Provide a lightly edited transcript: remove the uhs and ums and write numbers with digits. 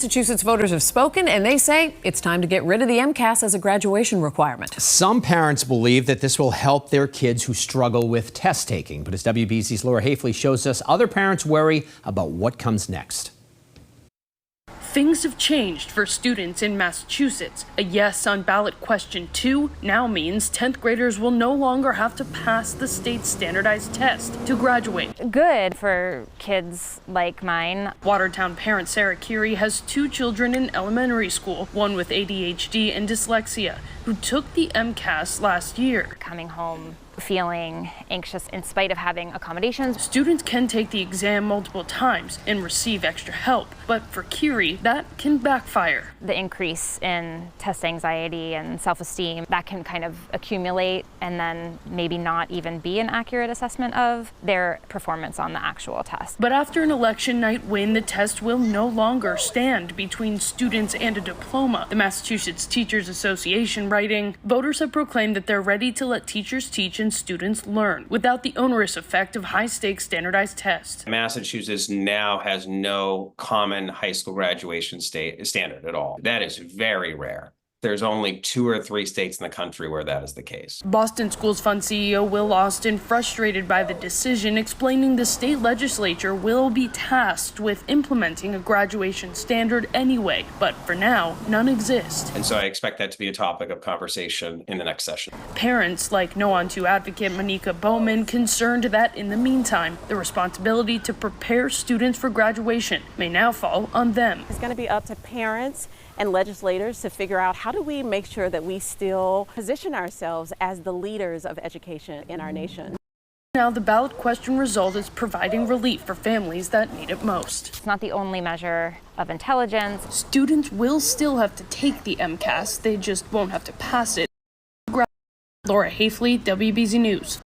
Massachusetts voters have spoken, and they say it's time to get rid of the MCAS as a graduation requirement. Some parents believe that this will help their kids who struggle with test taking. But as WBZ's Haefeli shows us, other parents worry about what comes next. Things have changed for students in Massachusetts. A yes on ballot question 2 now means 10th graders will no longer have to pass the state standardized test to graduate. Good for kids like mine. Watertown parent Sarah Curie has 2 children in elementary school, one with ADHD and dyslexia, who took the MCAS last year. Coming home feeling anxious in spite of having accommodations. Students can take the exam multiple times and receive extra help, but for Curie, that can backfire. The increase in test anxiety and self-esteem, that can kind of accumulate and then maybe not even be an accurate assessment of their performance on the actual test. But after an election night win, the test will no longer stand between students and a diploma. The Massachusetts Teachers Association writing, voters have proclaimed that they're ready to let teachers teach and students learn without the onerous effect of high-stakes standardized tests. Massachusetts now has no common high school graduation standard at all. That is very rare. There's only 2 or 3 states in the country where that is the case. Boston Schools Fund CEO Will Austin, frustrated by the decision, explaining the state legislature will be tasked with implementing a graduation standard anyway, but for now, none exist. And so I expect that to be a topic of conversation in the next session. Parents like No On 2 advocate Monica Bowman concerned that in the meantime, the responsibility to prepare students for graduation may now fall on them. It's going to be up to parents and legislators to figure out how do we make sure that we still position ourselves as the leaders of education in our nation. Now the ballot question result is providing relief for families that need it most. It's not the only measure of intelligence. Students will still have to take the MCAS, they just won't have to pass it. Haefeli, WBZ News.